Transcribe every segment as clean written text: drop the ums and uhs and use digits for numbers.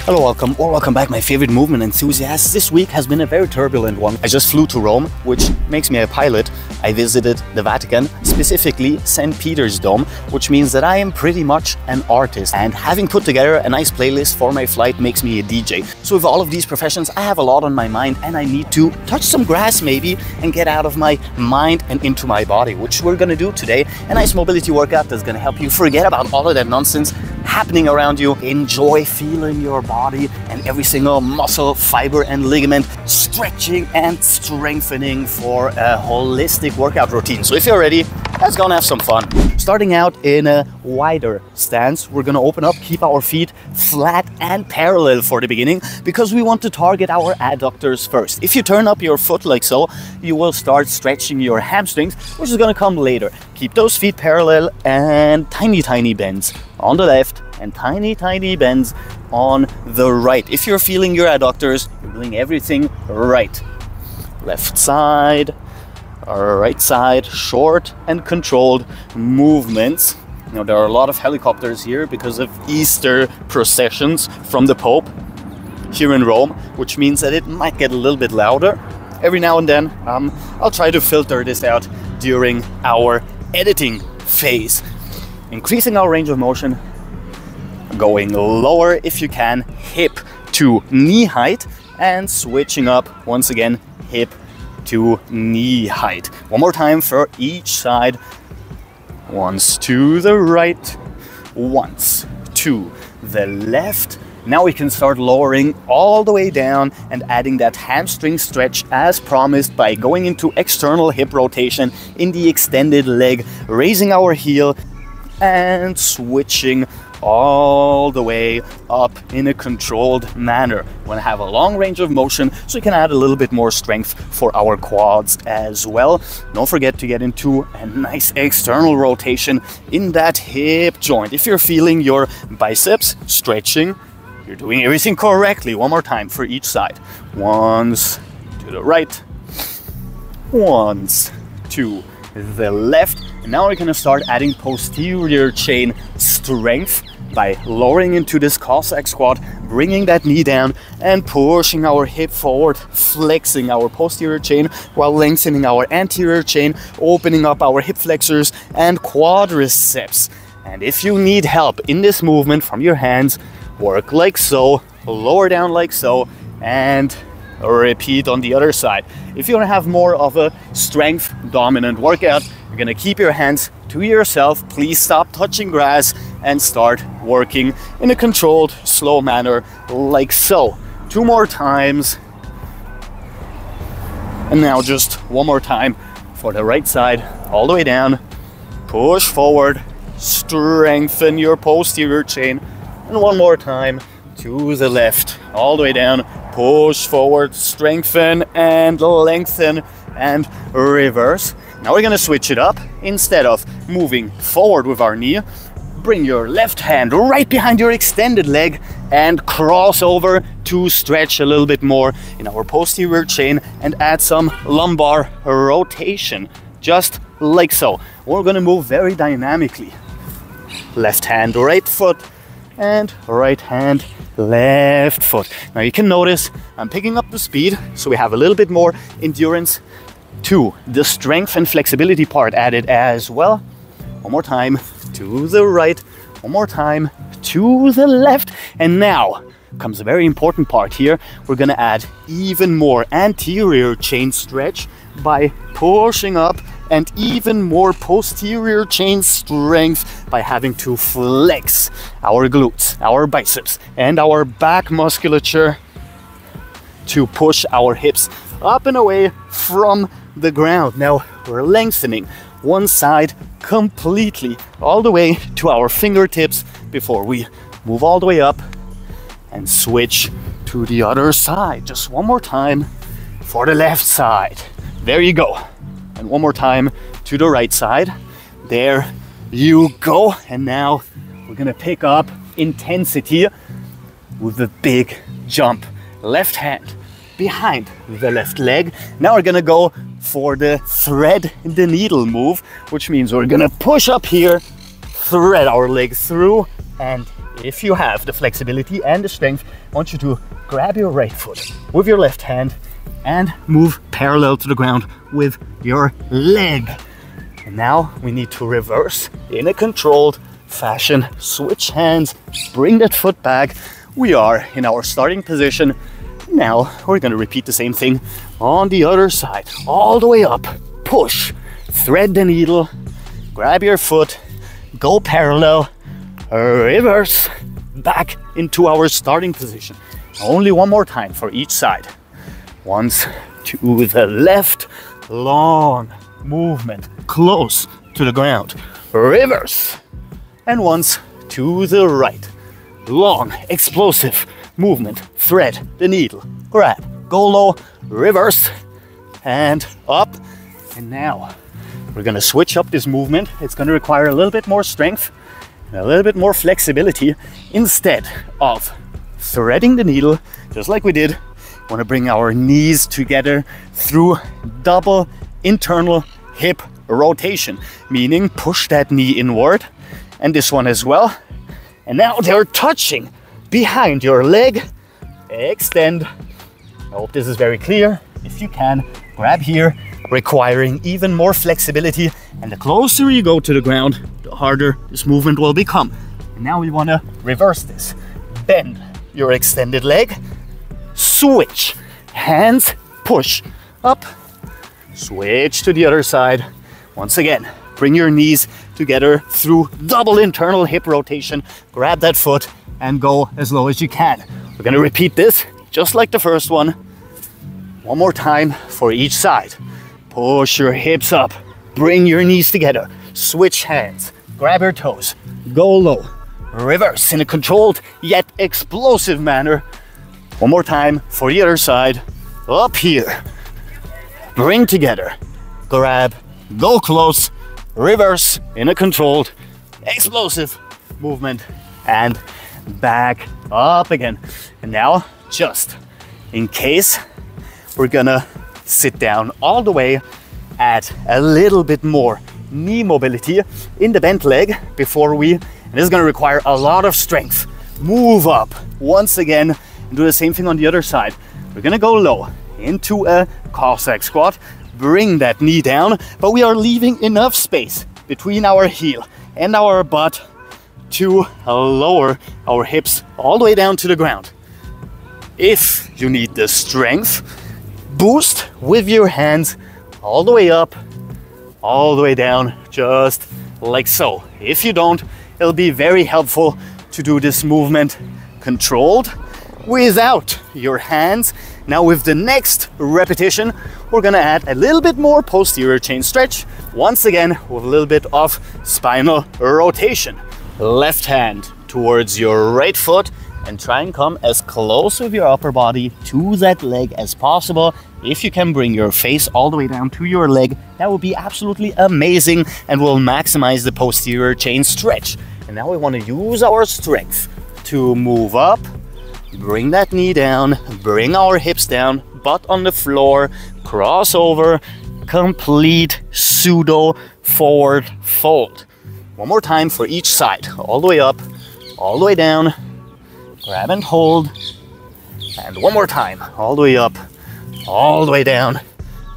Hello, welcome back, my favorite movement enthusiasts. This week has been a very turbulent one. I just flew to Rome, which makes me a pilot. I visited the Vatican, specifically St. Peter's Dome, which means that I am pretty much an artist. And having put together a nice playlist for my flight makes me a DJ. So with all of these professions, I have a lot on my mind and I need to touch some grass maybe and get out of my mind and into my body, which we're gonna do today. A nice mobility workout that's gonna help you forget about all of that nonsense happening around you. Enjoy feeling your body and every single muscle, fiber and ligament stretching and strengthening for a holistic workout routine. So if you're ready, let's go and have some fun. Starting out in a wider stance, we're gonna open up, keep our feet flat and parallel for the beginning because we want to target our adductors first. If you turn up your foot like so, you will start stretching your hamstrings, which is gonna come later. Keep those feet parallel and tiny bends on the left and tiny bends on the right. If you're feeling your adductors, you're doing everything right. Left side, right side, short and controlled movements. You know, there are a lot of helicopters here because of Easter processions from the Pope here in Rome, which means that it might get a little bit louder every now and then. I'll try to filter this out during our editing phase. Increasing our range of motion, going lower if you can, hip to knee height, and switching up once again, hip to knee height. One more time for each side. Once to the right, once to the left. Now we can start lowering all the way down and adding that hamstring stretch as promised by going into external hip rotation in the extended leg, raising our heel and switching all the way up in a controlled manner. We want to have a long range of motion so we can add a little bit more strength for our quads as well. Don't forget to get into a nice external rotation in that hip joint. If you're feeling your biceps stretching, you're doing everything correctly. One more time for each side. Once to the right, once to the left. And now we're gonna start adding posterior chain strength by lowering into this Cossack squat, bringing that knee down and pushing our hip forward, flexing our posterior chain while lengthening our anterior chain, opening up our hip flexors and quadriceps. And if you need help in this movement from your hands, work like so, lower down like so, and repeat on the other side. If you want to have more of a strength dominant workout, you're gonna keep your hands to yourself. Please stop touching grass and start working in a controlled, slow manner like so. 2 more times. And now just 1 more time for the right side, all the way down. Push forward, strengthen your posterior chain. And 1 more time to the left, all the way down. Push forward, strengthen and lengthen and reverse. Now we're gonna switch it up. Instead of moving forward with our knee, bring your left hand right behind your extended leg and cross over to stretch a little bit more in our posterior chain and add some lumbar rotation, just like so. We're gonna move very dynamically. Left hand, right foot, and right hand, left foot. Now you can notice I'm picking up the speed so we have a little bit more endurance to the strength and flexibility part added as well. 1 more time to the right, 1 more time to the left. And now comes a very important part here. We're gonna add even more anterior chain stretch by pushing up and even more posterior chain strength by having to flex our glutes, our biceps, and our back musculature to push our hips up and away from the ground. Now we're lengthening one side completely all the way to our fingertips before we move all the way up and switch to the other side. Just 1 more time for the left side. There you go. And 1 more time to the right side. There you go. And now we're gonna pick up intensity with a big jump. Left hand behind the left leg. Now we're gonna go for the thread the needle move, which means we're gonna push up here, thread our leg through, and if you have the flexibility and the strength, I want you to grab your right foot with your left hand and move parallel to the ground with your leg. And now we need to reverse in a controlled fashion. Switch hands, bring that foot back. We are in our starting position. Now we're going to repeat the same thing on the other side. All the way up, push, thread the needle, grab your foot, go parallel, reverse, back into our starting position. Only one more time for each side. Once to the left, long movement, close to the ground, reverse. And once to the right, long, explosive movement, thread the needle, grab, go low, reverse, and up. And now we're gonna switch up this movement. It's gonna require a little bit more strength, a little bit more flexibility. Instead of threading the needle, just like we did, we want to bring our knees together through double internal hip rotation, meaning push that knee inward, and this one as well. And now they're touching behind your leg. Extend. I hope this is very clear. If you can, grab here, requiring even more flexibility. And the closer you go to the ground, the harder this movement will become. And now we want to reverse this. Bend your extended leg, switch, hands, push, up, switch to the other side. Once again, bring your knees together through double internal hip rotation, grab that foot and go as low as you can. We're gonna repeat this just like the first one. One more time for each side. Push your hips up, bring your knees together, switch hands, grab your toes, go low, reverse in a controlled yet explosive manner. One more time for the other side. Up here, bring together, grab, go close, reverse in a controlled, explosive movement, and back up again. And now, just in case, we're gonna sit down all the way, add a little bit more knee mobility in the bent leg before we, and this is gonna require a lot of strength. Move up once again and do the same thing on the other side. We're gonna go low into a Cossack squat, bring that knee down, but we are leaving enough space between our heel and our butt to lower our hips all the way down to the ground. If you need the strength, boost with your hands all the way up, all the way down, just like so. If you don't, it'll be very helpful to do this movement controlled without your hands. Now with the next repetition, we're gonna add a little bit more posterior chain stretch, once again with a little bit of spinal rotation. Left hand towards your right foot and try and come as close with your upper body to that leg as possible. If you can bring your face all the way down to your leg, that would be absolutely amazing and will maximize the posterior chain stretch. And now we want to use our strength to move up, bring that knee down, bring our hips down, butt on the floor, cross over, complete pseudo forward fold. One more time for each side, all the way up, all the way down, grab and hold, and one more time, all the way up, all the way down,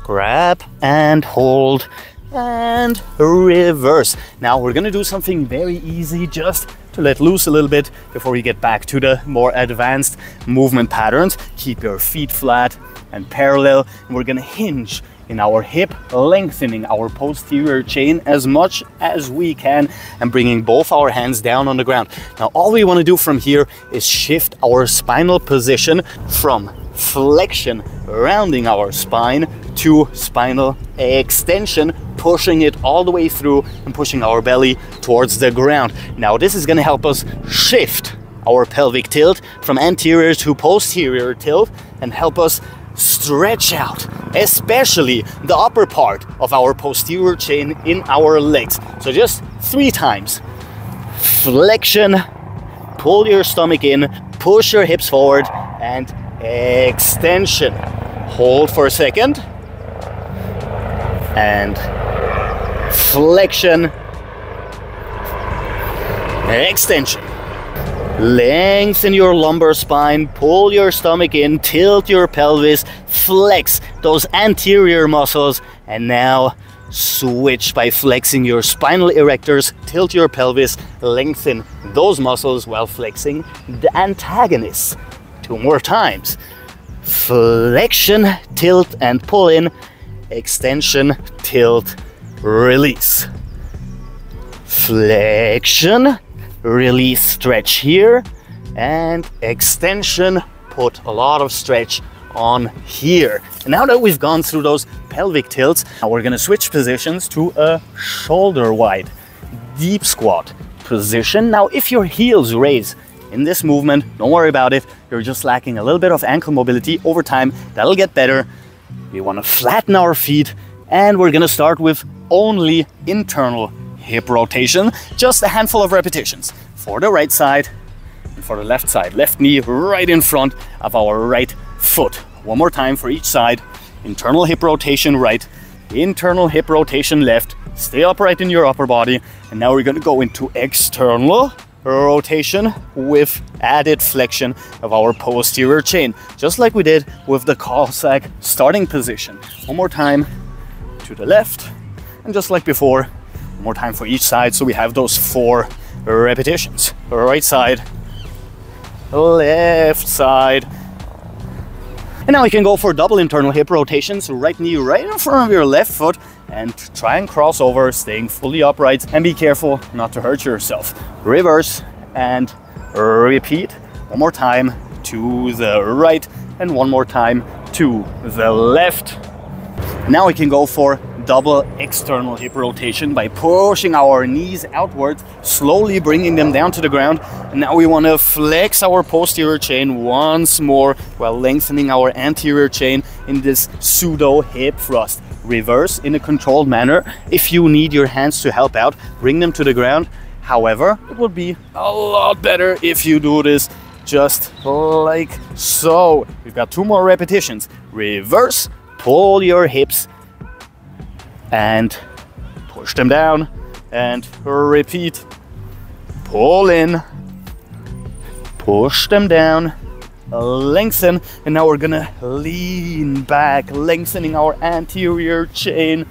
grab and hold, and reverse. Now we're gonna do something very easy just to let loose a little bit before we get back to the more advanced movement patterns. Keep your feet flat and parallel, and we're gonna hinge in our hip, lengthening our posterior chain as much as we can and bringing both our hands down on the ground. Now all we want to do from here is shift our spinal position from flexion, rounding our spine, to spinal extension, pushing it all the way through and pushing our belly towards the ground. Now this is going to help us shift our pelvic tilt from anterior to posterior tilt and help us stretch out, especially the upper part of our posterior chain in our legs. So just 3 times. Flexion, pull your stomach in, push your hips forward, and extension. Hold for a second. And flexion, extension. Lengthen your lumbar spine, pull your stomach in, tilt your pelvis, flex those anterior muscles, and now switch by flexing your spinal erectors, tilt your pelvis, lengthen those muscles while flexing the antagonists. 2 more times. Flexion, tilt and pull in, extension, tilt, release. Flexion, release, stretch here, and extension, put a lot of stretch on here. And now that we've gone through those pelvic tilts, now we're gonna switch positions to a shoulder wide deep squat position. Now if your heels raise in this movement, don't worry about it, you're just lacking a little bit of ankle mobility. Over time that'll get better. We want to flatten our feet, and we're gonna start with only internal hip rotation, just a handful of repetitions for the right side and for the left side. Left knee right in front of our right foot. One more time for each side. Internal hip rotation right, internal hip rotation left. Stay upright in your upper body. And now we're going to go into external rotation with added flexion of our posterior chain, just like we did with the Cossack starting position. One more time to the left, and just like before, one more time for each side, so we have those 4 repetitions. Right side, left side. And now we can go for double internal hip rotations. Right knee right in front of your left foot, and try and cross over, staying fully upright, and be careful not to hurt yourself. Reverse and repeat. One more time to the right, and one more time to the left. Now we can go for double external hip rotation by pushing our knees outwards, slowly bringing them down to the ground. And now we want to flex our posterior chain once more while lengthening our anterior chain in this pseudo hip thrust. Reverse in a controlled manner. If you need your hands to help out, bring them to the ground. However, it would be a lot better if you do this just like so. We've got 2 more repetitions. Reverse, pull your hips and push them down, and repeat. Pull in, push them down, lengthen, and now we're gonna lean back, lengthening our anterior chain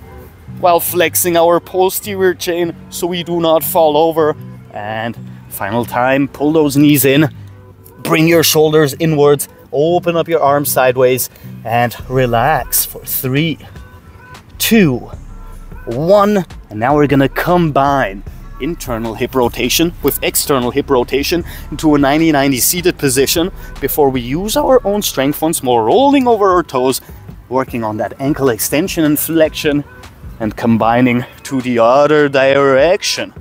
while flexing our posterior chain so we do not fall over. And final time, pull those knees in, bring your shoulders inwards, open up your arms sideways, and relax for 3, 2, 1. And now we're gonna combine internal hip rotation with external hip rotation into a 90-90 seated position before we use our own strength once more, rolling over our toes, working on that ankle extension and flexion, and combining to the other direction.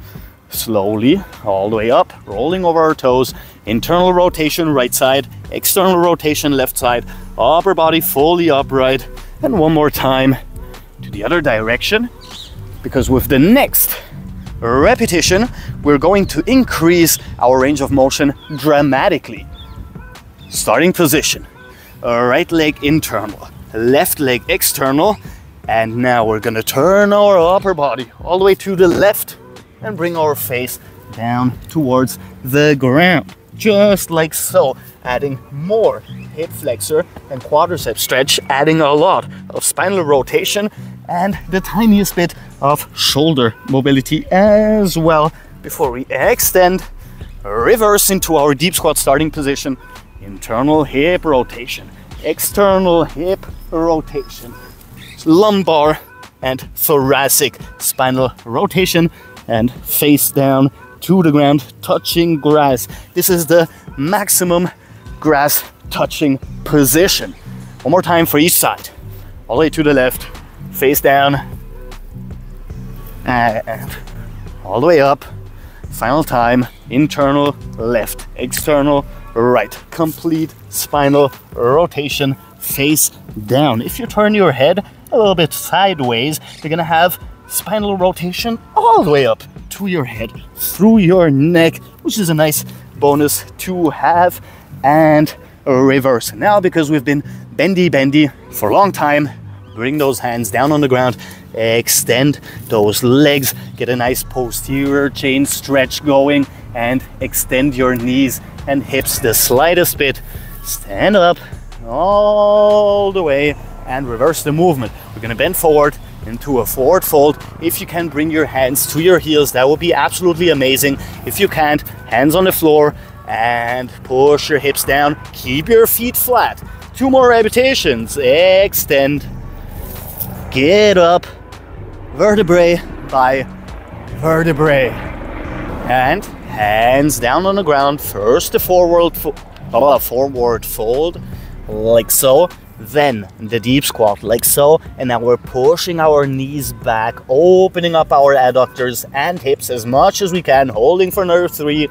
Slowly, all the way up, rolling over our toes, internal rotation right side, external rotation left side, upper body fully upright, and one more time to the other direction, because with the next repetition, we're going to increase our range of motion dramatically. Starting position, right leg internal, left leg external, and now we're gonna turn our upper body all the way to the left and bring our face down towards the ground, just like so, adding more hip flexor and quadricep stretch, adding a lot of spinal rotation and the tiniest bit of shoulder mobility as well before we extend, reverse into our deep squat starting position, internal hip rotation, external hip rotation, lumbar and thoracic spinal rotation, and face down to the ground, touching grass. This is the maximum grass touching position. One more time for each side. All the way to the left, face down, and all the way up. Final time, internal left, external right. Complete spinal rotation, face down. If you turn your head a little bit sideways, you're gonna have spinal rotation all the way up to your head, through your neck, which is a nice bonus to have. And reverse. Now, because we've been bendy for a long time, bring those hands down on the ground, extend those legs, get a nice posterior chain stretch going, and extend your knees and hips the slightest bit. Stand up all the way and reverse the movement. We're gonna bend forward into a forward fold. If you can bring your hands to your heels, that would be absolutely amazing. If you can't, hands on the floor and push your hips down. Keep your feet flat. 2 more repetitions. Extend. Get up. Vertebrae by vertebrae. And hands down on the ground. First the forward fold, like so. Then the deep squat, like so. And now we're pushing our knees back, opening up our adductors and hips as much as we can, holding for another 3,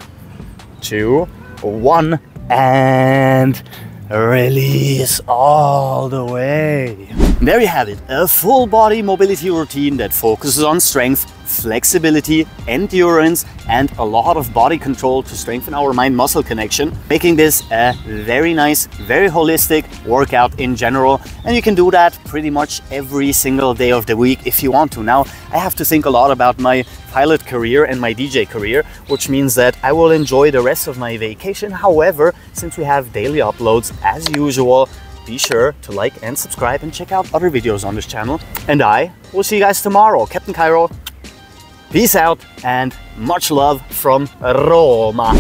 2, 1, and release all the way. And there you have it, a full body mobility routine that focuses on strength, flexibility, endurance, and a lot of body control to strengthen our mind-muscle connection, making this a very nice, very holistic workout in general. And you can do that pretty much every single day of the week if you want to. Now, I have to think a lot about my pilot career and my DJ career, which means that I will enjoy the rest of my vacation. However, since we have daily uploads as usual, be sure to like and subscribe and check out other videos on this channel. And I will see you guys tomorrow. Captain Cairo, peace out and much love from Roma.